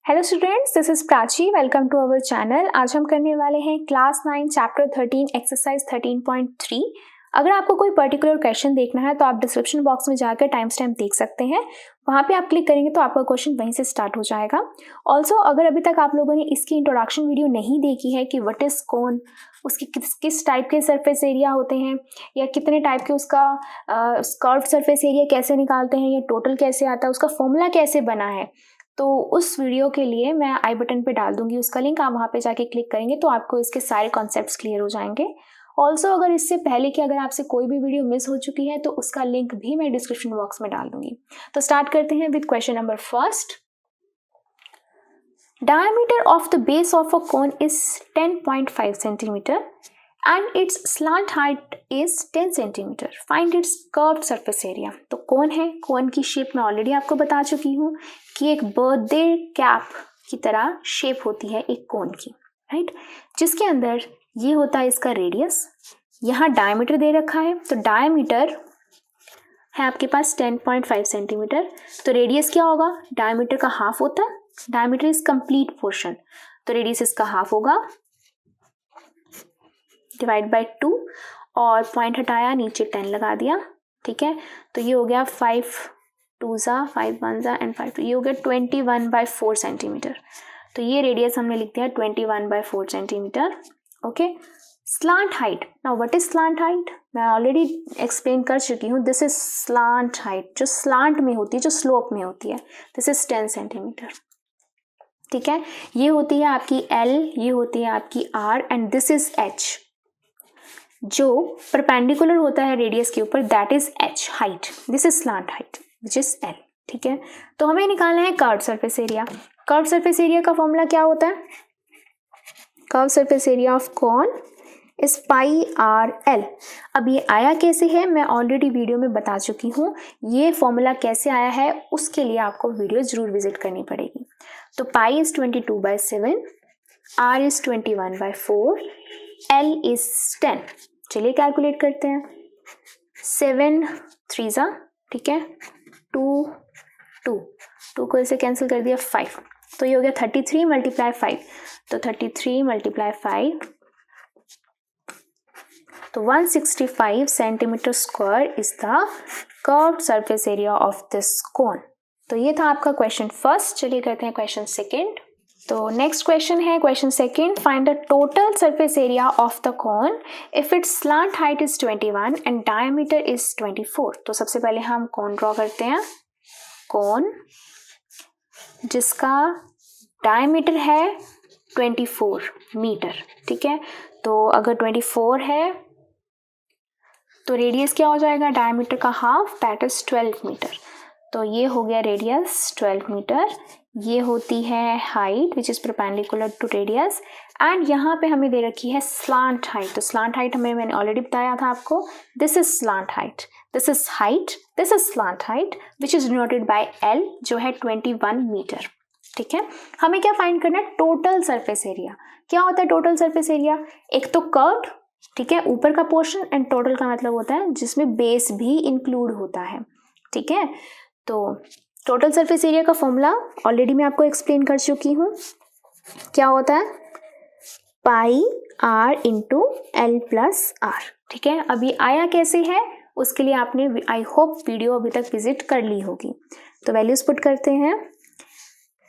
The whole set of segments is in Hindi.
Hello students, this is Prachi. Welcome to our channel. आज हम करने वाले हैं क्लास 9 चैप्टर 13 एक्सरसाइज 13.3। अगर आपको कोई पर्टिकुलर क्वेश्चन देखना है तो आप डिस्क्रिप्शन बॉक्स में जाकर टाइम स्टैम्प देख सकते हैं। वहाँ पे आप क्लिक करेंगे तो आपका क्वेश्चन वहीं से स्टार्ट हो जाएगा। ऑल्सो अगर अभी तक आप लोगों ने इसकी इंट्रोडक्शन वीडियो नहीं देखी है कि व्हाट इज कोन, उसके किस टाइप के सरफेस एरिया होते हैं या कितने टाइप के उसका कर्व्ड सरफेस एरिया कैसे निकालते हैं या टोटल कैसे आता है, उसका फॉर्मूला कैसे बना है, तो उस वीडियो के लिए मैं आई बटन पे डाल दूंगी उसका लिंक। आप वहाँ पे जाके क्लिक करेंगे तो आपको इसके सारे कॉन्सेप्ट्स क्लियर हो जाएंगे। ऑल्सो अगर इससे पहले कि अगर आपसे कोई भी वीडियो मिस हो चुकी है तो उसका लिंक भी मैं डिस्क्रिप्शन बॉक्स में डाल दूंगी। तो स्टार्ट करते हैं with question number first. Diameter of the base of a cone is 10.5 centimeter and its slant height is 10 centimeter. Find its curved surface area. तो कौन है, कौन की शेप मैं ऑलरेडी आपको बता चुकी हूँ कि एक बर्थडे कैप की तरह शेप होती है एक कोन की, राइट, जिसके अंदर ये होता है इसका रेडियस। यहाँ डायमीटर दे रखा है, तो डायमीटर है आपके पास 10.5 सेंटीमीटर। तो रेडियस क्या होगा, डायमीटर का हाफ होता है। डायमीटर इज कंप्लीट पोर्शन, तो रेडियस इसका हाफ होगा, डिवाइड बाय 2 और पॉइंट हटाया, नीचे 10 लगा दिया, ठीक है। तो ये हो गया 5 2 ज़ा 5 1 ज़ा एंड 5 2, ये हो गया 21/4 सेंटीमीटर। तो ये रेडियस हमने लिख दिया 21/4 centimetre. Okay, slant height. Now what is slant height, मैं ऑलरेडी एक्सप्लेन कर चुकी हूँ। दिस इज स्लांट हाइट, जो स्लांट में होती है, जो स्लोप में होती है। दिस इज 10 सेंटीमीटर, ठीक है। ये होती है आपकी L, ये होती है आपकी R and this is H। जो परपेंडिकुलर होता है रेडियस के ऊपर, that is H height. This is slant height which is L, ठीक है। तो हमें निकालना है curved surface area. Curved surface area का फॉर्मूला क्या होता है, curved surface area of cone is pi r l. अब ये आया कैसे है मैं ऑलरेडी वीडियो में बता चुकी हूँ। ये फॉर्मूला कैसे आया है उसके लिए आपको वीडियो जरूर विजिट करनी पड़ेगी। तो pi is 22/7, r is 21/4, l is 10। चलिए कैलकुलेट करते हैं। 7 3 ज़ा, ठीक है, 2 को इसे कैंसिल कर दिया 5, तो ये हो गया 33 × 5। तो 33 × 5, तो 165 centimetre square is the curved surface area of this cone. तो ये था आपका क्वेश्चन फर्स्ट। चलिए करते हैं क्वेश्चन सेकंड। तो नेक्स्ट क्वेश्चन है question second. Find the total surface area of the cone if its slant height is 21 and diameter is 24। तो सबसे पहले हम कोन ड्रॉ करते हैं। कोन जिसका डायमीटर है 24 मीटर, ठीक है। तो अगर 24 है तो रेडियस क्या हो जाएगा, डायमीटर का हाफ, दैट इज 12 मीटर। तो ये हो गया रेडियस 12 मीटर। ये होती है height which is perpendicular to radius and यहाँ पे हमें दे रखी है स्लांट हाइट। तो स्लांट हाइट मैंने ऑलरेडी बताया था आपको। This is slant height, this is height, this is slant height which is denoted by l जो है 21 मीटर, ठीक है। हमें क्या फाइंड करना है, टोटल सरफेस एरिया। क्या होता है टोटल सरफेस एरिया, एक तो कर्व्ड, ठीक है, ऊपर का पोर्शन, एंड टोटल का मतलब होता है जिसमें बेस भी इंक्लूड होता है, ठीक है। तो टोटल सरफेस एरिया का फॉर्मूला ऑलरेडी मैं आपको एक्सप्लेन कर चुकी हूँ। क्या होता है, pi r into l plus r, ठीक है। अभी आया कैसे है उसके लिए आपने आई होप वीडियो अभी तक विजिट कर ली होगी। तो वैल्यूज पुट करते हैं।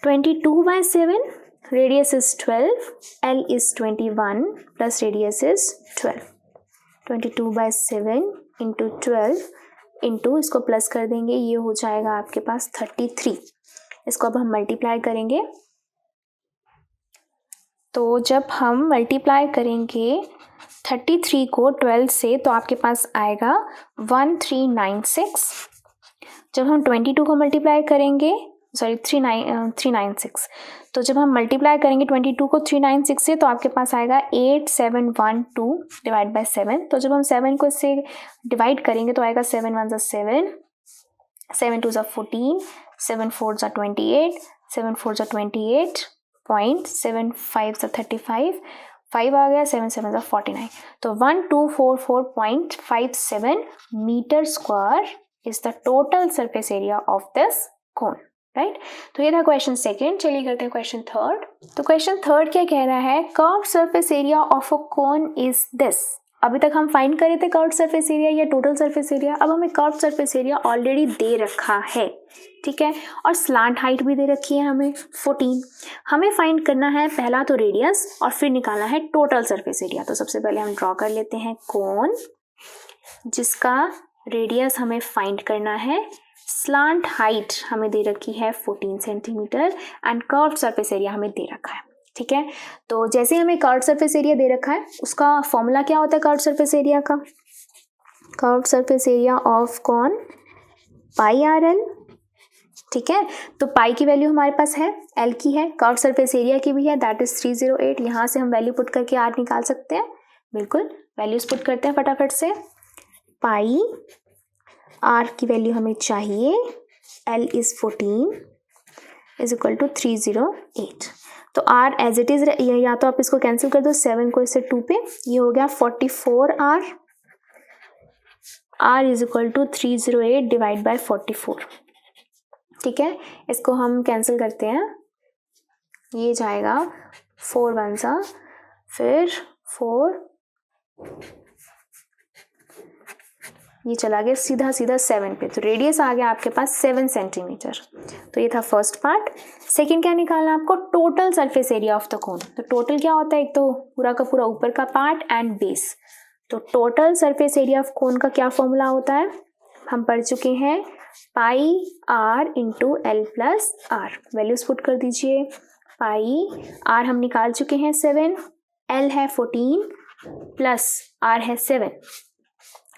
22/7, radius is 12, L is 21 plus radius is 12. 22/7 into 12 into इसको प्लस कर देंगे, ये हो जाएगा आपके पास 33। इसको अब हम मल्टीप्लाई करेंगे। तो जब हम मल्टीप्लाई करेंगे 33 को 12 से तो आपके पास आएगा 1396। जब हम 22 को मल्टीप्लाई करेंगे, सॉरी 396, तो जब हम मल्टीप्लाई करेंगे 22 को 396 से तो आपके पास आएगा 8712 डिवाइड बाय 7। तो जब हम 7 को इससे डिवाइड करेंगे तो आएगा 7 1 ज़ा 7, 7 2 ज़ा 14, 7 4 ज़ा 28, 7 4 ज़ा 28, 0.75 ज़ा 35, 5 आ गया, 7 7 ज़ा 49। तो 1244.57 metre square is the total surface area of this cone. Right. तो ये था क्वेश्चन सेकंड। चलिए करते हैं क्वेश्चन थर्ड। तो क्वेश्चन थर्ड क्या कह रहा है, curved surface area of a cone is this. अभी तक हम फाइंड करे थे कर्व्ड सरफेस एरिया या टोटल सरफेस एरिया, अब हमें कर्व्ड सरफेस एरिया ऑलरेडी दे रखा है, ठीक है, और स्लांट हाइट भी दे रखी है हमें 14। हमें फाइंड करना है पहला तो रेडियस और फिर निकालना है टोटल सरफेस एरिया। तो सबसे पहले हम ड्रॉ कर लेते हैं कोन जिसका रेडियस हमें फाइंड करना है, स्लांट हाइट हमें दे रखी है 14 centimetre and curved surface area हमें दे रखा है, ठीक है। तो जैसे हमें कर्व्ड सरफेस एरिया दे रखा है उसका फॉर्मूला क्या होता है कर्व्ड सरफेस एरिया का, curved surface area of cone pi r l, ठीक है। तो पाई की वैल्यू हमारे पास है, एल की है, कर्व्ड सरफेस एरिया की भी है, दैट इज 308। यहाँ से हम वैल्यू पुट करके आर निकाल सकते हैं, बिल्कुल वैल्यूज पुट करते हैं फटाफट से। पाई आर की वैल्यू हमें चाहिए, l is 14 is equal to 308। तो आर एज इट इज, या तो आप इसको कैंसिल कर दो 7 को इससे 2 पे, ये हो गया 44 r, r is equal to 308 divide by 44, ठीक है। इसको हम कैंसिल करते हैं, ये जाएगा 4 1 सा, फिर 4, ये चला गया सीधा सीधा 7 पे, तो रेडियस आ गया आपके पास 7 सेंटीमीटर। तो ये था फर्स्ट पार्ट। सेकंड क्या निकालना है आपको, total surface area of the कोन। तो टोटल क्या होता है, एक तो पूरा का पूरा ऊपर का पार्ट एंड बेस। तो total surface area of cone का क्या फॉर्मूला होता है, हम पढ़ चुके हैं, pi r into l plus r. Values put कर दीजिए, पाई आर हम निकाल चुके हैं 7, एल है 14 प्लस आर है 7,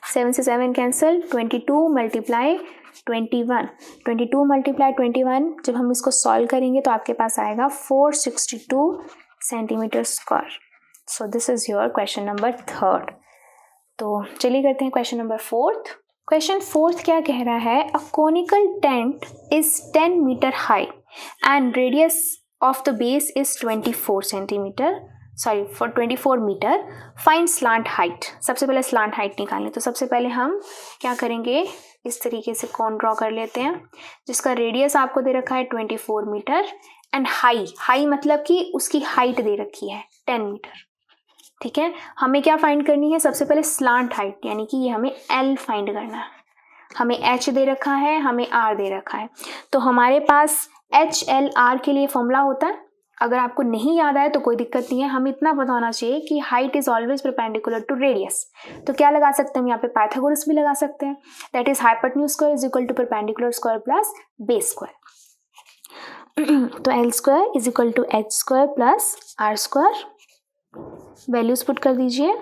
7 से 7 कैंसिल, 22 मल्टीप्लाई 21, 22 मल्टीप्लाई 21, जब हम इसको सॉल्व करेंगे तो आपके पास आएगा 462 centimetre square. So this is your question number third. तो चलिए करते हैं question number fourth. Question fourth क्या कह रहा है, a conical tent is 10 metre high and radius of the base is 24 centimetre, sorry for 24 metre, find slant height. सबसे पहले स्लांट हाइट निकालें। तो सबसे पहले हम क्या करेंगे, इस तरीके से कॉन ड्रॉ कर लेते हैं जिसका रेडियस आपको दे रखा है 24 मीटर एंड हाई मतलब कि उसकी हाइट दे रखी है 10 मीटर, ठीक है। हमें क्या फाइंड करनी है, सबसे पहले स्लांट हाइट, यानी कि ये हमें एल फाइंड करना है। हमें एच दे रखा है, हमें आर दे रखा है, तो हमारे पास एच एल आर के लिए फॉर्मूला होता है। अगर आपको नहीं याद आए तो कोई दिक्कत नहीं है, हमें इतना पता होना चाहिए कि height is always perpendicular to radius. तो क्या लगा सकते हैं हम यहाँ पे, पाइथागोरस भी लगा सकते हैं, that is hypotenuse square is equal to perpendicular square plus base square. तो l square is equal to h square plus r square. Values put कर दीजिए,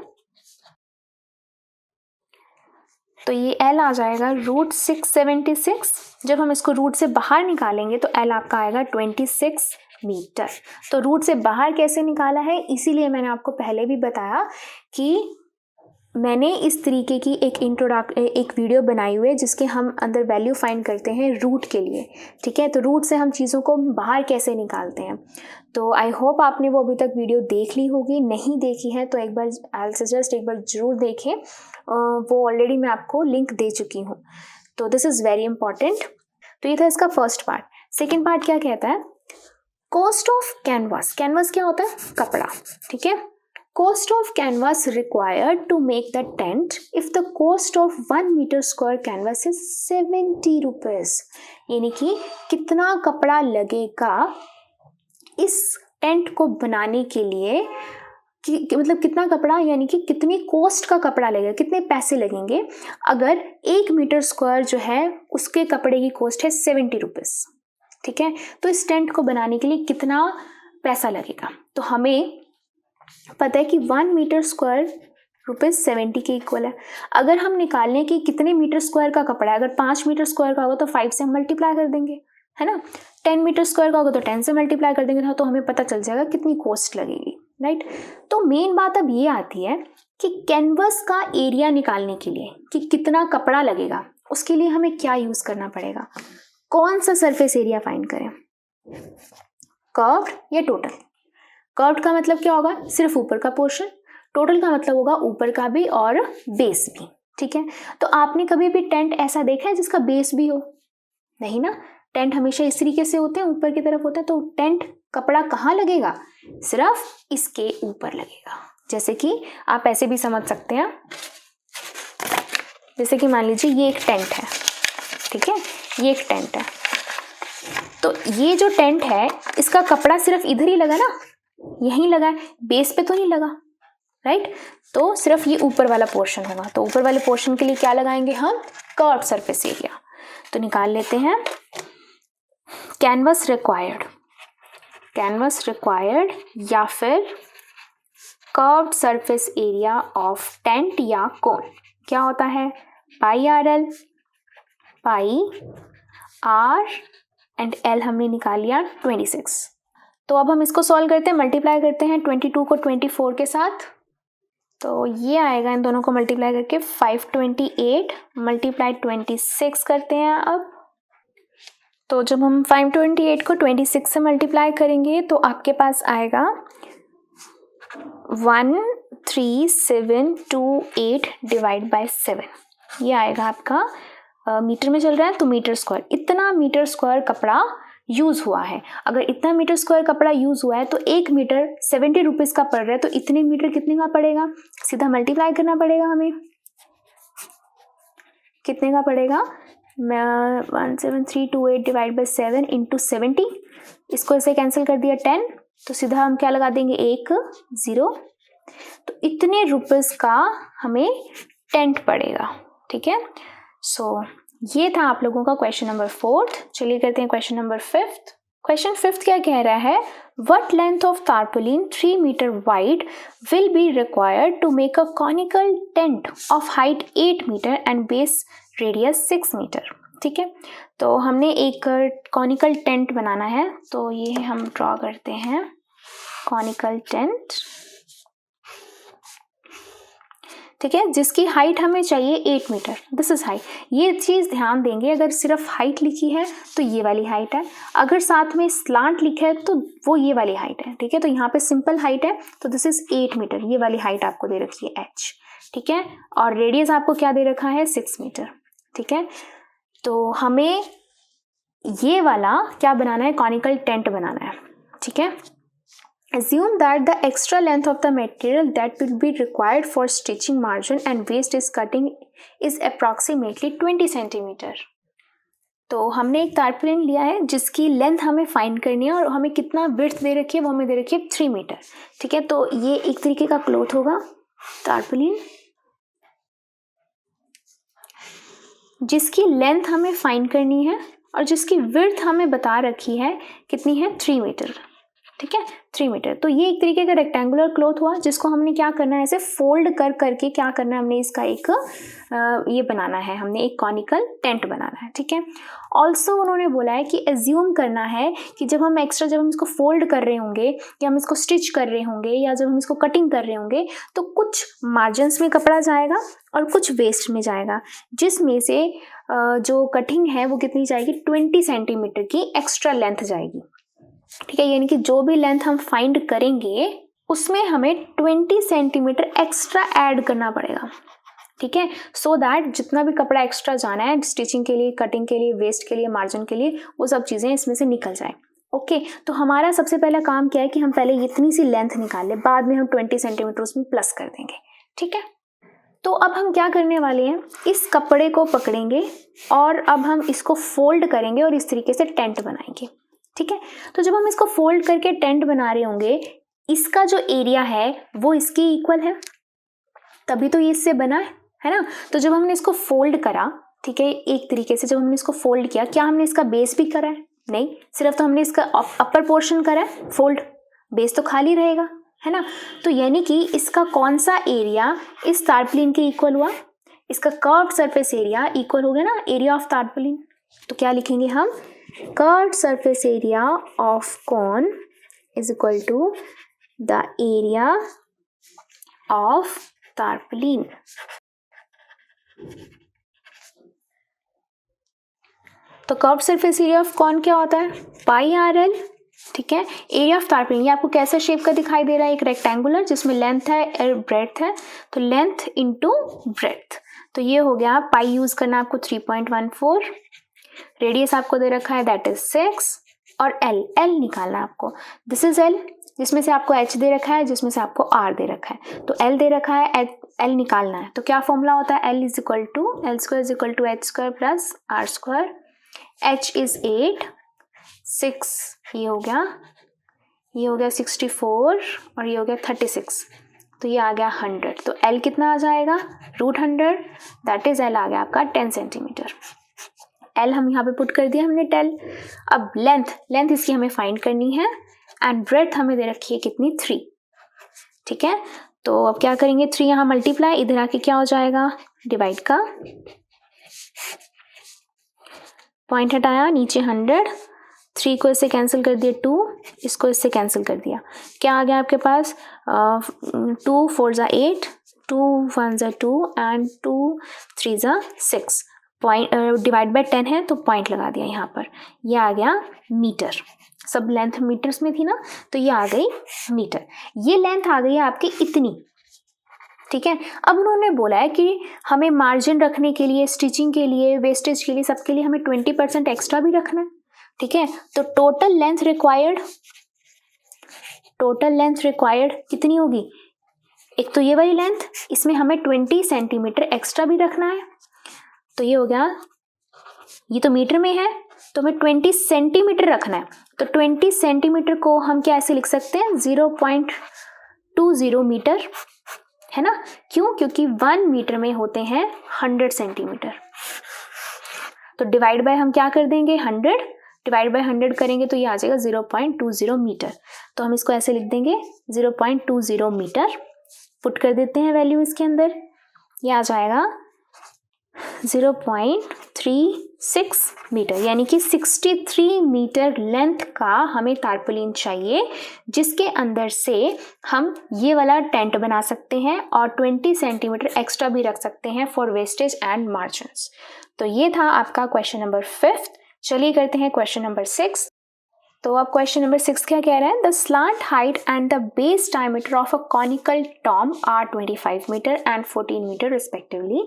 तो ये एल आ जाएगा √676। जब हम इसको रूट से बाहर निकालेंगे तो एल आपका आएगा 26 मीटर। तो रूट से बाहर कैसे निकाला है, इसीलिए मैंने आपको पहले भी बताया कि मैंने इस तरीके की एक वीडियो बनाई हुई है जिसके हम अंदर वैल्यू फाइंड करते हैं रूट के लिए, ठीक है। तो रूट से हम चीज़ों को बाहर कैसे निकालते हैं। तो आई होप आपने वो अभी तक वीडियो देख ली होगी, नहीं देखी है तो एक बार आई सजेस्ट एक बार ज़रूर देखें, वो ऑलरेडी मैं आपको लिंक दे चुकी हूँ। तो दिस इज़ वेरी इंपॉर्टेंट। तो ये था इसका फर्स्ट पार्ट। सेकेंड पार्ट क्या कहता है, कॉस्ट ऑफ कैनवास। कैनवास क्या होता है, कपड़ा, ठीक है। Cost of canvas required to make the tent if the cost of 1 meter square canvas is 70 rupees। यानी कि कितना कपड़ा लगेगा इस टेंट को बनाने के लिए, कि मतलब कितना कपड़ा, यानी कि कितनी कॉस्ट का कपड़ा लगेगा, कितने पैसे लगेंगे अगर 1 मीटर स्क्वायर जो है उसके कपड़े की कॉस्ट है 70 रुपीज़, ठीक है। तो इस टेंट को बनाने के लिए कितना पैसा लगेगा, तो हमें पता है कि 1 मीटर स्क्वायर ₹70 के इक्वल है। अगर हम निकालने कि कितने मीटर स्क्वायर का कपड़ा है, अगर 5 मीटर स्क्वायर का होगा तो 5 से हम मल्टीप्लाई कर देंगे, है ना। 10 मीटर स्क्वायर का होगा तो 10 से मल्टीप्लाई कर देंगे, तो हमें पता चल जाएगा कितनी कॉस्ट लगेगी, राइट। तो मेन बात अब ये आती है कि कैनवस का एरिया निकालने के लिए कि कितना कपड़ा लगेगा, उसके लिए हमें क्या यूज करना पड़ेगा, कौन सा सरफेस एरिया फाइंड करें, कर्व्ड या टोटल। कर्व्ड का मतलब क्या होगा, सिर्फ ऊपर का पोर्शन, टोटल का मतलब होगा ऊपर का भी और बेस भी, ठीक है। तो आपने कभी भी टेंट ऐसा देखा है जिसका बेस भी हो, नहीं ना। टेंट हमेशा इस तरीके से होते हैं, ऊपर की तरफ होता है, तो टेंट कपड़ा कहाँ लगेगा, सिर्फ इसके ऊपर लगेगा। जैसे कि आप ऐसे भी समझ सकते हैं, जैसे कि मान लीजिए ये एक टेंट है, ठीक है, ये एक टेंट है, तो ये जो टेंट है इसका कपड़ा सिर्फ इधर ही लगा ना, यहीं लगा है, बेस पे तो नहीं लगा, राइट। तो सिर्फ ये ऊपर वाला पोर्शन होगा। तो ऊपर वाले पोर्शन के लिए क्या लगाएंगे हम, कर्व्ड सरफेस एरिया। तो निकाल लेते हैं कैनवस रिक्वायर्ड, कैनवस रिक्वायर्ड या फिर curved surface area of tent या कोन क्या होता है, pi r l, pi r and l हमने निकाल लिया 26। तो अब हम इसको सॉल्व करते हैं, मल्टीप्लाई करते हैं 22 को 24 के साथ। तो ये आएगा इन दोनों को मल्टीप्लाई करके 528 मल्टीप्लाई 26 करते हैं अब। तो जब हम 528 को 26 से मल्टीप्लाई करेंगे तो आपके पास आएगा 13728 डिवाइड बाय 7। ये आएगा आपका मीटर में चल रहा है तो मीटर स्क्वायर, इतना मीटर स्क्वायर कपड़ा यूज हुआ है। अगर इतना मीटर स्क्वायर कपड़ा यूज हुआ है तो 1 मीटर 70 रुपीज का पड़ रहा है, तो इतने मीटर कितने का पड़ेगा, सीधा मल्टीप्लाई करना पड़ेगा हमें, कितने का पड़ेगा, 17328 डिवाइड बाय 7 इंटू 70, इसको ऐसे कैंसिल कर दिया 10, तो सीधा हम क्या लगा देंगे 1 0, तो इतने रुपीस का हमें टेंट पड़ेगा, ठीक है। सो ये था आप लोगों का क्वेश्चन नंबर 4। चलिए करते हैं क्वेश्चन नंबर 5। क्वेश्चन 5 क्या कह रहा है, what length of tarpaulin 3 metre wide will be required to make a conical tent of height 8 metre and base radius 6 metre, ठीक है। तो हमने एक कॉनिकल टेंट बनाना है, तो ये हम ड्रॉ करते हैं कॉनिकल टेंट, ठीक है, जिसकी हाइट हमें चाहिए 8 मीटर, दिस इज हाइट। ये चीज ध्यान देंगे, अगर सिर्फ हाइट लिखी है तो ये वाली हाइट है, अगर साथ में स्लांट लिखा है तो वो ये वाली हाइट है, ठीक है। तो यहाँ पे सिंपल हाइट है तो दिस इज 8 मीटर, ये वाली हाइट आपको दे रखी है h, ठीक है, और रेडियस आपको क्या दे रखा है 6 मीटर, ठीक है। तो हमें ये वाला क्या बनाना है, कॉनिकल टेंट बनाना है, ठीक है। Assume that the extra length of the material that will be required for stitching margin and waist is cutting is approximately 20 centimeter. तो हमने एक टार्पोलिन लिया है जिसकी लेंथ हमें फाइंड करनी है और हमें कितना विड्थ दे रखी है, वो हमें दे रखी है 3 मीटर, ठीक है। तो ये एक तरीके का क्लॉथ होगा टार्पोलिन जिसकी लेंथ हमें फाइंड करनी है और जिसकी विड्थ हमें बता रखी है कितनी है 3 मीटर, ठीक है, 3 मीटर। तो ये एक तरीके का रेक्टेंगुलर क्लॉथ हुआ जिसको हमने क्या करना है, ऐसे फोल्ड कर करके क्या करना है, हमने इसका एक ये बनाना है, हमने एक कॉनिकल टेंट बनाना है, ठीक है। ऑल्सो उन्होंने बोला है कि एज्यूम करना है कि जब हम इसको फोल्ड कर रहे होंगे या हम इसको स्टिच कर रहे होंगे या जब हम इसको कटिंग कर रहे होंगे तो कुछ मार्जिन्स में कपड़ा जाएगा और कुछ वेस्ट में जाएगा, जिसमें से जो कटिंग है वो कितनी जाएगी 20 सेंटीमीटर की एक्स्ट्रा लेंथ जाएगी, ठीक है। यानी कि जो भी लेंथ हम फाइंड करेंगे उसमें हमें 20 सेंटीमीटर एक्स्ट्रा ऐड करना पड़ेगा, ठीक है, सो दैट जितना भी कपड़ा एक्स्ट्रा जाना है स्टिचिंग के लिए, कटिंग के लिए, वेस्ट के लिए, मार्जिन के लिए, वो सब चीज़ें इसमें से निकल जाए। ओके, तो हमारा सबसे पहला काम क्या है कि हम पहले इतनी सी लेंथ निकाल लें, बाद में हम 20 सेंटीमीटर उसमें प्लस कर देंगे, ठीक है। तो अब हम क्या करने वाले हैं, इस कपड़े को पकड़ेंगे और अब हम इसको फोल्ड करेंगे और इस तरीके से टेंट बनाएंगे, ठीक है। तो जब हम इसको फोल्ड करके टेंट बना रहे होंगे, इसका जो एरिया है वो इसके इक्वल है, तभी तो ये इससे बना है ना। तो जब हमने इसको फोल्ड करा, ठीक है, एक तरीके से जब हमने इसको फोल्ड किया, क्या हमने इसका बेस भी करा है? नहीं, सिर्फ तो हमने इसका अपर पोर्शन करा है फोल्ड, बेस तो खाली रहेगा, है ना। तो यानी कि इसका कौन सा एरिया इस टार्पोलिन के इक्वल हुआ, इसका कर्व्ड सरफेस एरिया इक्वल हो गया ना एरिया ऑफ टार्पोलिन। तो क्या लिखेंगे हम, curved surface area of cone is equal to the area of tarpaulin. तो curved surface area of cone क्या होता है, पाई आर एल, ठीक है। एरिया ऑफ टार्पोलिन ये आपको कैसा शेप का दिखाई दे रहा है, एक रेक्टेंगुलर जिसमें लेंथ है और ब्रेड्थ है, तो लेंथ इंटू ब्रेड्थ, तो ये हो गया। पाई यूज करना आपको 3.14, रेडियस आपको दे रखा है दैट इज 6 और एल निकालना है आपको। दिस इज एल, जिसमें से आपको h दे रखा है, जिसमें से आपको r दे रखा है। तो l दे रखा है, l निकालना है। तो क्या फॉर्मूला होता है, l square is equal to h square plus r square. h is 8, 6 ये हो गया 64 और ये हो गया 36, तो ये आ गया 100। तो l कितना आ जाएगा, √100, दैट इज l आ गया आपका 10 सेंटीमीटर। l हम यहाँ पे पुट कर दिया हमने 10। अब लेंथ इसकी हमें फाइंड करनी है एंड ब्रेड्थ हमें दे रखी है कितनी, 3। ठीक है, तो अब क्या करेंगे, 3 यहाँ मल्टीप्लाई, इधर आके क्या हो जाएगा, डिवाइड का पॉइंट हटाया, नीचे 100, 3 को इससे कैंसिल कर दिया 2, इसको इससे कैंसिल कर दिया, क्या आ गया आपके पास, 2 4 ज़ा 8, 2 1 ज़ा 2 एंड 2 3 ज़ा 6, पॉइंट डिवाइड बाय 10 है तो पॉइंट लगा दिया यहाँ पर, ये आ गया मीटर। सब लेंथ मीटर्स में थी ना, तो ये आ गई मीटर। ये लेंथ आ गई है आपकी इतनी। ठीक है, अब उन्होंने बोला है कि हमें मार्जिन रखने के लिए, स्टिचिंग के लिए, वेस्टेज के लिए, सबके लिए हमें 20% एक्स्ट्रा भी रखना है। ठीक है, तो टोटल लेंथ रिक्वायर्ड कितनी होगी, एक तो ये वाली लेंथ, इसमें हमें 20 सेंटीमीटर एक्स्ट्रा भी रखना है। तो ये हो गया, ये तो मीटर में है तो हमें 20 सेंटीमीटर रखना है। तो 20 सेंटीमीटर को हम क्या ऐसे लिख सकते हैं, 0.20 मीटर, है ना, क्यों, क्योंकि 1 मीटर में होते हैं 100 सेंटीमीटर। तो डिवाइड बाय हम क्या कर देंगे, 100 डिवाइड बाय 100 करेंगे तो ये आ जाएगा 0.20 मीटर। तो हम इसको ऐसे लिख देंगे 0.20 मीटर, पुट कर देते हैं वैल्यू इसके अंदर, ये आ जाएगा 0.36 मीटर, यानी कि 63 मीटर लेंथ का हमें तारपोलिन चाहिए, जिसके अंदर से हम ये वाला टेंट बना सकते हैं और 20 सेंटीमीटर एक्स्ट्रा भी रख सकते हैं फॉर वेस्टेज एंड मार्जिन्स। तो ये था आपका क्वेश्चन नंबर 5। चलिए करते हैं क्वेश्चन नंबर 6। तो अब क्वेश्चन नंबर 6 क्या कह रहा है, the slant height and the base diameter of a conical tomb are 25 metre and 14 metre respectively.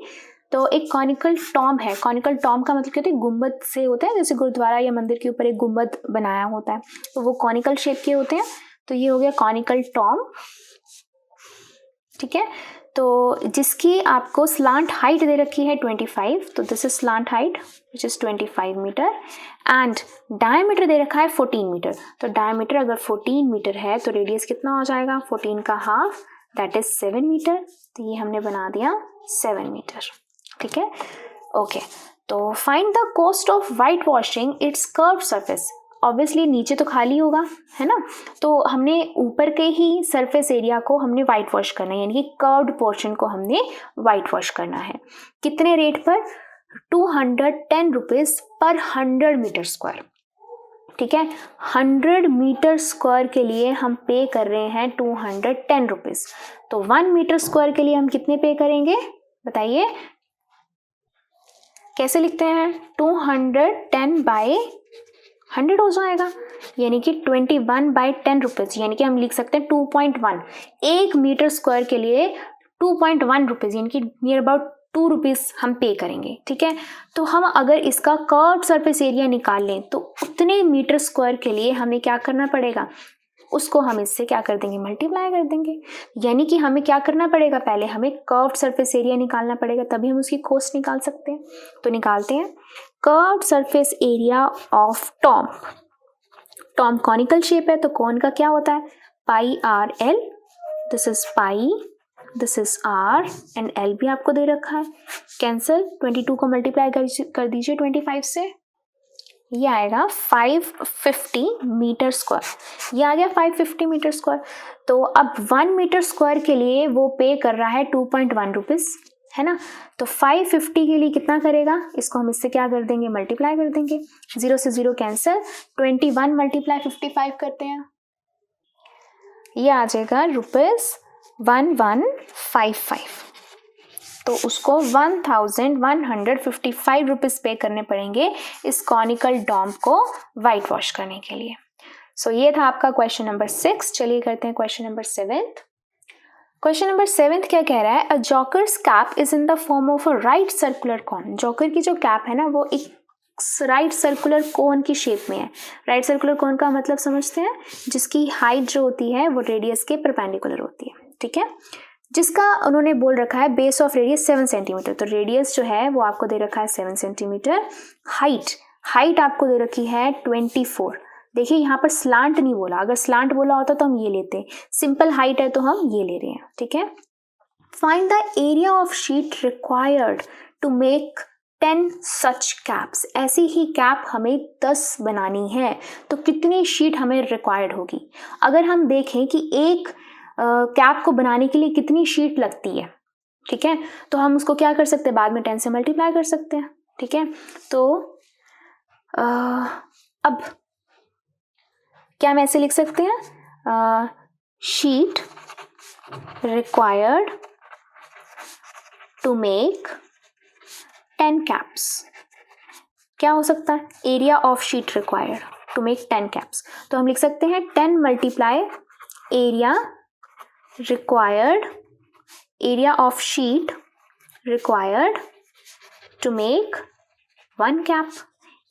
तो एक कॉनिकल टॉम है, कॉनिकल टॉम का मतलब क्या होता है, गुंबद से होता है, जैसे गुरुद्वारा या मंदिर के ऊपर एक गुंबद बनाया होता है तो वो कॉनिकल शेप के होते हैं। तो ये हो गया कॉनिकल टॉम। ठीक है, तो जिसकी आपको स्लांट हाइट दे रखी है 25, तो this is slant height which is 25 metre and diameter दे रखा है 14 मीटर। तो डायमीटर अगर 14 मीटर है तो रेडियस कितना हो जाएगा, 14 का हाफ, दैट इज 7 मीटर। तो ये हमने बना दिया 7 मीटर। ठीक है, ओके। तो find the cost of white washing it's curve surface. Obviously नीचे तो खाली होगा, है ना, तो हमने ऊपर के ही सरफेस एरिया को हमने वाइट वॉश करना है, यानी कि कर्व्ड पोर्शन को हमने वाइट वॉश करना है। कितने रेट पर, 210 रुपीज पर 100 मीटर स्क्वायर। ठीक है, 100 मीटर स्क्वायर के लिए हम पे कर रहे हैं 210 रुपीज। तो 1 मीटर स्क्वायर के लिए हम कितने पे करेंगे बताइए, कैसे लिखते हैं, 210 बाई 100 हो जाएगा, यानी कि 21 बाई 10 रुपीज़, यानी कि हम लिख सकते हैं 2.1। 1 मीटर स्क्वायर के लिए 2.1 रुपीज़, यानी कि नियर अबाउट 2 रुपीज़ हम पे करेंगे। ठीक है, तो हम अगर इसका कर्व्ड सरफेस एरिया निकाल लें तो उतने मीटर स्क्वायर के लिए हमें क्या करना पड़ेगा, उसको हम इससे क्या कर देंगे, मल्टीप्लाई कर देंगे। यानी कि हमें क्या करना पड़ेगा, पहले हमें कर्व्ड सरफेस एरिया निकालना पड़ेगा, तभी हम उसकी कॉस्ट निकाल सकते हैं। तो निकालते हैं, curved surface area of tomb. Tomb conical shape है तो कॉन का क्या होता है, pi r l, this is pi, this is r and l भी आपको दे रखा है। कैंसिल, 22 को मल्टीप्लाई कर दीजिए 25 से, ये आएगा 550 मीटर स्क्वायर। ये आ गया 550 मीटर स्क्वायर। तो अब 1 मीटर स्क्वायर के लिए वो पे कर रहा है 2.1 रुपीज़, है ना, तो 550 के लिए कितना करेगा, इसको हम इससे क्या कर देंगे, मल्टीप्लाई कर देंगे, 0 से 0 कैंसिल, 21 मल्टीप्लाई 55 करते हैं, ये आ जाएगा ₹1155। तो उसको 1155 रुपीज़ पे करने पड़ेंगे इस कॉनिकल डॉम को वाइट वॉश करने के लिए। सो ये था आपका क्वेश्चन नंबर 6। चलिए करते हैं क्वेश्चन नंबर 7। क्वेश्चन नंबर 7 क्या कह रहा है, a joker's cap is in the form of a right circular cone. Joker की जो कैप है ना वो एक राइट सर्कुलर कोन की शेप में है। राइट सर्कुलर कोन का मतलब समझते हैं, जिसकी हाइट जो होती है वो रेडियस के परपेंडिकुलर होती है, ठीक है। जिसका उन्होंने बोल रखा है बेस ऑफ रेडियस 7 सेंटीमीटर, तो रेडियस जो है वो आपको दे रखा है 7 सेंटीमीटर। हाइट आपको दे रखी है 24। देखिए यहाँ पर स्लांट नहीं बोला, अगर स्लांट बोला होता तो हम ये लेते, सिंपल हाइट है तो हम ये ले रहे हैं, ठीक है। Find the area of sheet required to make 10 such caps. ऐसी ही कैप हमें 10 बनानी है, तो कितनी शीट हमें रिक्वायर्ड होगी। अगर हम देखें कि एक कैप को बनाने के लिए कितनी शीट लगती है, ठीक है, तो हम उसको क्या कर सकते हैं, बाद में 10 से मल्टीप्लाई कर सकते हैं, ठीक है। तो अब क्या हम ऐसे लिख सकते हैं, sheet required to make 10 caps. क्या हो सकता है, area of sheet required to make 10 caps, तो हम लिख सकते हैं 10 multiply area required, area of sheet required to make 1 cap.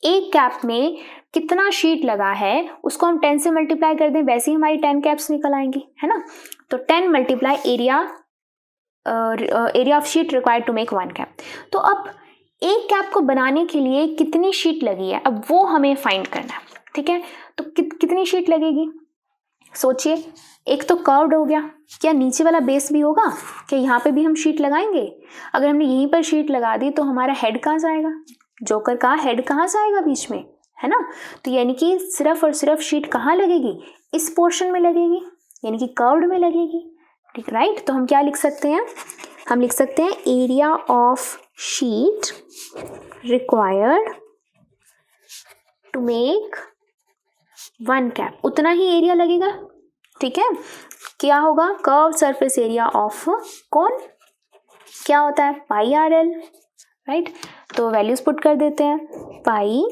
एक कैप में कितना शीट लगा है उसको हम 10 से मल्टीप्लाई कर दें, वैसे ही हमारी 10 कैप्स निकल आएंगी, है ना। तो 10 multiply area of sheet required to make 1 cap. तो अब एक कैप को बनाने के लिए कितनी शीट लगी है, अब वो हमें फाइंड करना है, ठीक है। तो कितनी शीट लगेगी, सोचिए। एक तो कर्व्ड हो गया, क्या नीचे वाला बेस भी होगा, क्या यहाँ पे भी हम शीट लगाएंगे। अगर हमने यहीं पर शीट लगा दी तो हमारा हेड कहाँ से आएगा, जोकर का हेड कहाँ से आएगा, बीच में, है ना। तो यानी कि सिर्फ और सिर्फ शीट कहाँ लगेगी, इस पोर्शन में लगेगी, यानी कि कर्व्ड में लगेगी, ठीक, राइट। तो हम क्या लिख सकते हैं, हम लिख सकते हैं area of sheet required to make 1 cap, उतना ही एरिया लगेगा, ठीक है। क्या होगा, curve surface area of cone क्या होता है, पाई आर एल, राइट। तो वैल्यूज पुट कर देते हैं, पाई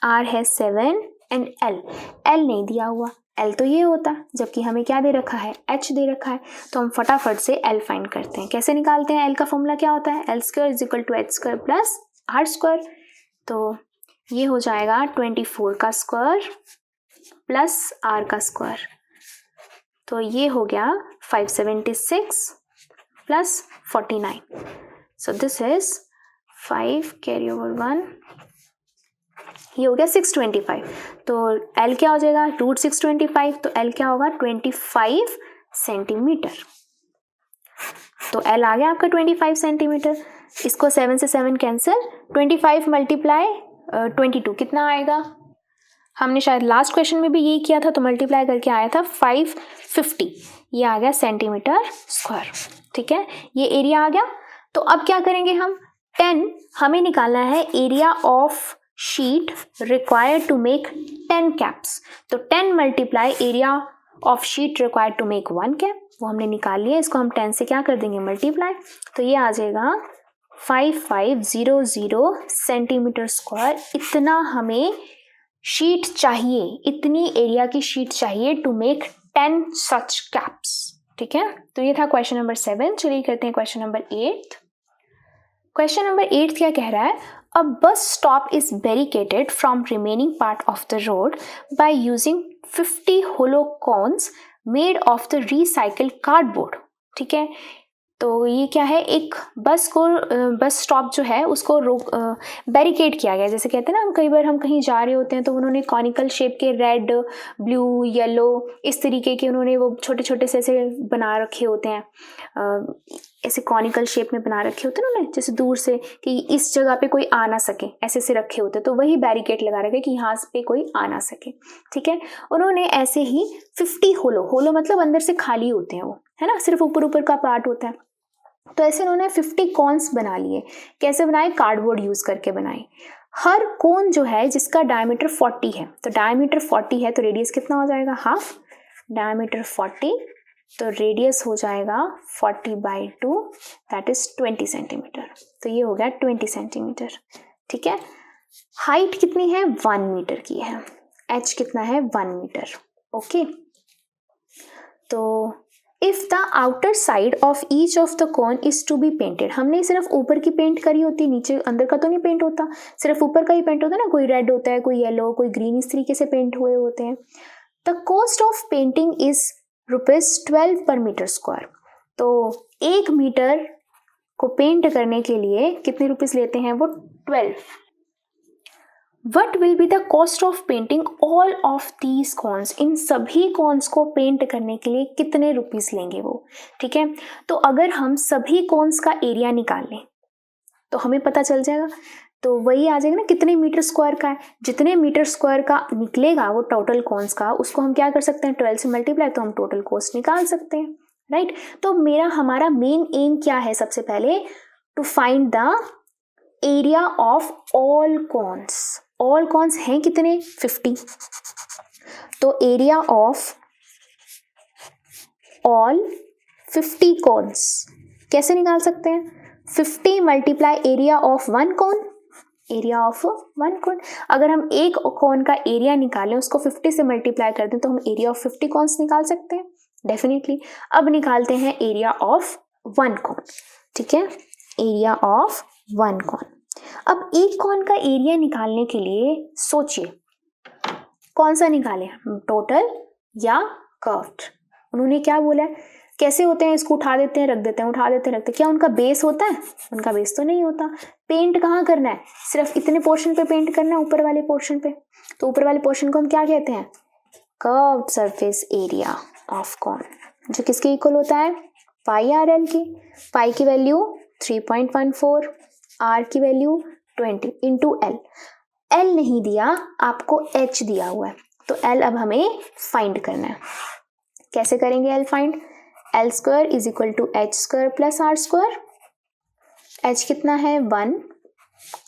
आर है 7 एंड एल नहीं दिया हुआ, एल तो ये होता, जबकि हमें क्या दे रखा है, एच दे रखा है। तो हम फटाफट से एल फाइंड करते हैं। कैसे निकालते हैं, एल का फॉर्मूला क्या होता है, l square is equal to h square plus r square. तो ये हो जाएगा 24 का स्क्वायर प्लस आर का स्क्वायर, तो ये हो गया 576 प्लस 49। So this is 5 carry over 1, ये हो गया 625। तो L क्या हो जाएगा, रूट 625, तो L क्या होगा 25 सेंटीमीटर। तो L आ गया आपका 25 सेंटीमीटर। इसको 7 से 7 कैंसिल, 25 मल्टीप्लाई 22 कितना आएगा, हमने शायद लास्ट क्वेश्चन में भी यही किया था, तो मल्टीप्लाई करके आया था 550, ये आ गया सेंटीमीटर स्क्वायर, ठीक है। ये एरिया आ गया। तो अब क्या करेंगे हम, 10 हमें निकालना है area of sheet required to make 10 caps. तो 10 multiply area of sheet required to make 1 cap, वो हमने निकाल लिया। इसको हम 10 से क्या कर देंगे, मल्टीप्लाई, तो ये आ जाएगा 5500 सेंटीमीटर स्क्वायर। इतना हमें शीट चाहिए, इतनी एरिया की शीट चाहिए टू मेक 10 सच कैप्स, ठीक है। तो ये था क्वेश्चन नंबर 7। चलिए करते हैं क्वेश्चन नंबर 8। क्वेश्चन नंबर 8 क्या कह रहा है, a bus stop is barricaded from remaining part of the road by using 50 hollow cones made of the recycled cardboard, ठीक है। तो ये क्या है, एक बस स्टॉप जो है उसको बैरिकेड किया गया। जैसे कहते हैं ना, हम कई बार हम कहीं जा रहे होते हैं तो उन्होंने कॉनिकल शेप के रेड, ब्लू, येलो इस तरीके के उन्होंने वो छोटे छोटे से ऐसे बना रखे होते हैं, ऐसे कॉनिकल शेप में बना रखे होते हैं उन्होंने, जैसे दूर से कि इस जगह पे कोई आ ना सके, ऐसे से रखे होते हैं। तो वही बैरिकेड लगा रखे कि यहाँ पे कोई आ ना सके, ठीक है। उन्होंने ऐसे ही 50 होलो मतलब अंदर से खाली होते हैं वो, है ना, सिर्फ ऊपर ऊपर का पार्ट होता है। तो ऐसे उन्होंने 50 कॉन्स बना लिए। कैसे बनाए, कार्डबोर्ड यूज करके बनाए। हर कोन जो है जिसका डायमीटर 40 है, तो डायमीटर 40 है तो रेडियस कितना हो जाएगा, हाफ, डायमीटर 40 तो रेडियस हो जाएगा 40/2, दैट इज 20 सेंटीमीटर। तो ये हो गया 20 सेंटीमीटर, ठीक है। हाइट कितनी है, 1 मीटर की है, एच कितना है, 1 मीटर, ओके। तो if the outer side of each of the cone is to be painted, हमने सिर्फ ऊपर की पेंट करी होती, नीचे अंदर का तो नहीं पेंट होता, सिर्फ ऊपर का ही पेंट होता है ना, कोई रेड होता है, कोई येलो, कोई ग्रीन, इस तरीके से पेंट हुए होते हैं। The cost of painting is ₹12 पर मीटर स्क्वायर। तो 1 मीटर को पेंट करने के लिए कितने रुपीस लेते हैं वो? 12। What will be the cost of painting all of these cones, इन सभी कॉन्स को पेंट करने के लिए कितने रुपीस लेंगे वो? ठीक है, तो अगर हम सभी कॉन्स का एरिया निकाल लें तो हमें पता चल जाएगा, तो वही आ जाएगा ना कितने मीटर स्क्वायर का है। जितने मीटर स्क्वायर का निकलेगा वो टोटल कॉन्स का, उसको हम क्या कर सकते हैं? 12 से मल्टीप्लाई, तो हम टोटल कॉस्ट निकाल सकते हैं, राइट। तो हमारा मेन एम क्या है? सबसे पहले to find the area of all cones. All cones हैं कितने? 50। तो एरिया ऑफ ऑल 50 कॉन्स कैसे निकाल सकते हैं? 50 multiply area of 1 cone, area of 1 cone. अगर हम एक कॉन का एरिया निकालें, उसको 50 से मल्टीप्लाई कर दें, तो हम एरिया ऑफ 50 कॉन्स निकाल सकते हैं डेफिनेटली। अब निकालते हैं एरिया ऑफ 1 कॉन, ठीक है, एरिया ऑफ 1 कॉन। अब एक कॉन का एरिया निकालने के लिए सोचिए कौन सा निकालें, टोटल या कर्व्ड। उन्होंने क्या बोला है, कैसे होते हैं? इसको उठा देते हैं रख देते हैं, उठा देते हैं रखते हैं। क्या उनका बेस होता है? उनका बेस तो नहीं होता। पेंट कहाँ करना है? सिर्फ इतने पोर्शन पे पेंट करना है, ऊपर वाले पोर्शन पे। तो ऊपर वाले पोर्शन को हम क्या कहते हैं? Curved surface area of cone, जो किसके इक्वल होता है? पाई आर एल की। पाई की वैल्यू 3.14, आर की वैल्यू 20 इंटू एल। एल नहीं दिया आपको, एच दिया हुआ है, तो एल अब हमें फाइंड करना है। कैसे करेंगे l find? L square is equal to h square plus r square. H कितना है? 1।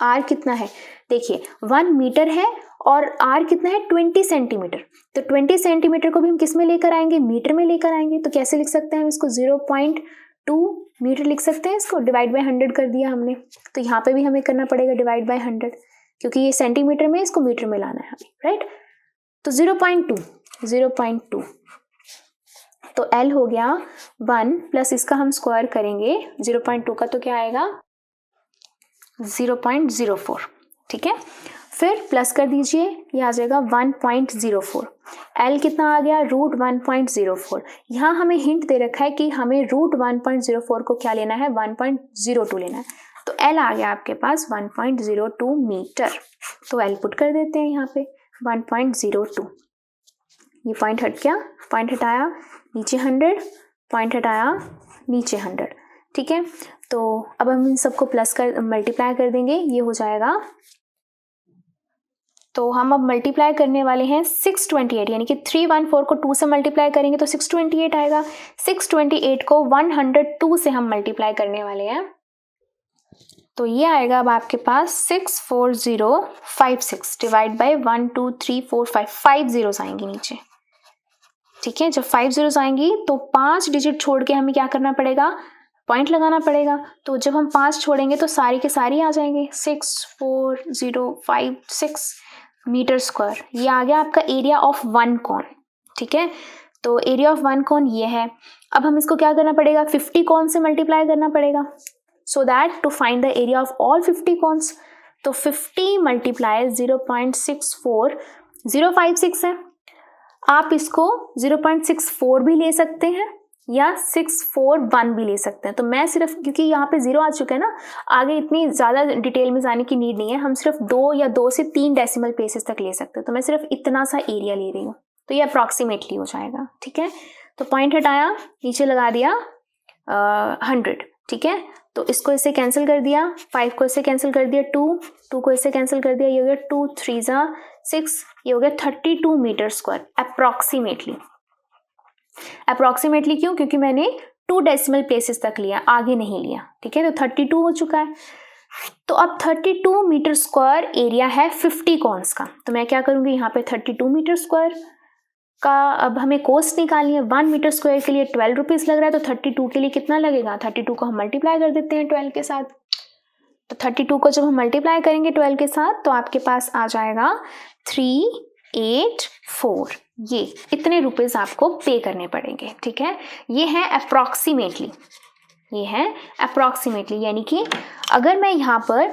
आर कितना है? देखिए 1 मीटर है और आर कितना है? 20 सेंटीमीटर। तो 20 सेंटीमीटर को भी हम किस में लेकर आएंगे? मीटर में लेकर आएंगे। तो कैसे लिख सकते हैं हम इसको? 0.2 मीटर लिख सकते हैं इसको। डिवाइड बाय 100 कर दिया हमने, तो यहाँ पे भी हमें करना पड़ेगा डिवाइड बाय 100, क्योंकि ये सेंटीमीटर में, इसको मीटर में लाना है हमें, राइट। तो 0.2 तो L हो गया 1 प्लस इसका हम स्क्वायर करेंगे 0.2 का, तो क्या आएगा? 0.04, ठीक है। फिर प्लस कर दीजिए, ये आ जाएगा 1.04। L कितना आ गया? √1.04। यहाँ हमें हिंट दे रखा है कि हमें √1.04 को क्या लेना है? 1.02 लेना है। तो L आ गया आपके पास 1.02 मीटर। तो L पुट कर देते हैं यहाँ पे 1.02। ये पॉइंट हट गया, पॉइंट हटाया, नीचे 100, पॉइंट हटाया, नीचे 100, ठीक है। तो अब हम इन सबको प्लस कर मल्टीप्लाई कर देंगे, ये हो जाएगा। तो हम अब मल्टीप्लाई करने वाले हैं 628, यानी कि 314 को 2 से मल्टीप्लाई करेंगे तो 628 आएगा। 628 को 102 से हम मल्टीप्लाई करने वाले हैं, तो ये आएगा अब आपके पास 64056 डिवाइड बाय 1 2 3 4 5 zeros आएंगी नीचे, ठीक है। जब 5 zeros आएंगी तो 5 डिजिट छोड़ के हमें क्या करना पड़ेगा? पॉइंट लगाना पड़ेगा। तो जब हम 5 छोड़ेंगे तो सारी के सारी आ जाएंगे। 64056 मीटर स्क्वायर, ये आ गया आपका एरिया ऑफ 1 कॉन, ठीक है। तो एरिया ऑफ 1 कॉन ये है। अब हम इसको क्या करना पड़ेगा? 50 कॉन से मल्टीप्लाई करना पड़ेगा, so that to find the area of all 50 cons। तो 50 मल्टीप्लाई 0.64056 है। आप इसको 0.64 भी ले सकते हैं या 641 भी ले सकते हैं। तो मैं सिर्फ, क्योंकि यहाँ पे 0 आ चुका है ना, आगे इतनी ज़्यादा डिटेल में जाने की नीड नहीं है, हम सिर्फ 2 या 2 से 3 डेसिमल प्लेसेस तक ले सकते हैं। तो मैं सिर्फ इतना सा एरिया ले रही हूँ, तो ये अप्रॉक्सीमेटली हो जाएगा, ठीक है। तो पॉइंट हटाया, नीचे लगा दिया 100, ठीक है। तो इसको इससे कैंसिल कर दिया, 5 को इससे कैंसिल कर दिया, 2 को इससे कैंसिल कर दिया, ये हो गया 2 3 6, ये हो गया 32 मीटर स्क्वायर अप्रॉक्सीमेटली। अप्रॉक्सीमेटली क्यों? क्योंकि मैंने 2 डेसिमल प्लेसेस तक लिया, आगे नहीं लिया, ठीक है। तो 32 हो चुका है। तो अब 32 मीटर स्क्वायर एरिया है 50 कॉन्स का। तो मैं क्या करूँगी, यहाँ पे 32 मीटर स्क्वायर का अब हमें कॉस्ट निकालनी है। 1 मीटर स्क्वायर के लिए 12 रुपीज़ लग रहा है, तो 32 के लिए कितना लगेगा? 32 को हम मल्टीप्लाई कर देते हैं 12 के साथ। तो 32 को जब हम मल्टीप्लाई करेंगे 12 के साथ, तो आपके पास आ जाएगा 384। ये इतने रुपीज़ आपको पे करने पड़ेंगे, ठीक है। ये है अप्रॉक्सीमेटली, ये है अप्रॉक्सीमेटली, यानी कि अगर मैं यहाँ पर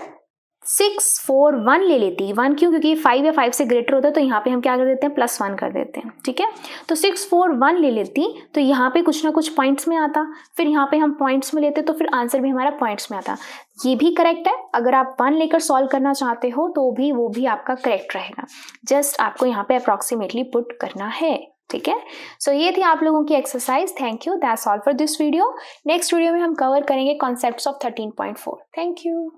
641 ले लेती, 1 क्यों, क्योंकि 5 या 5 से ग्रेटर होता है, तो यहाँ पे हम क्या कर देते हैं, +1 कर देते हैं, ठीक है। तो 641 ले लेती तो यहाँ पे कुछ ना कुछ पॉइंट्स में आता, फिर यहाँ पे हम पॉइंट्स में लेते तो फिर आंसर भी हमारा पॉइंट्स में आता। ये भी करेक्ट है। अगर आप 1 लेकर सॉल्व करना चाहते हो तो भी वो भी आपका करेक्ट रहेगा, जस्ट आपको यहाँ पे अप्रॉक्सीमेटली पुट करना है, ठीक है। सो ये थी आप लोगों की exercise. Thank you, that's all for this video. Next video में हम कवर करेंगे कॉन्सेप्ट्स ऑफ 13.4। Thank you.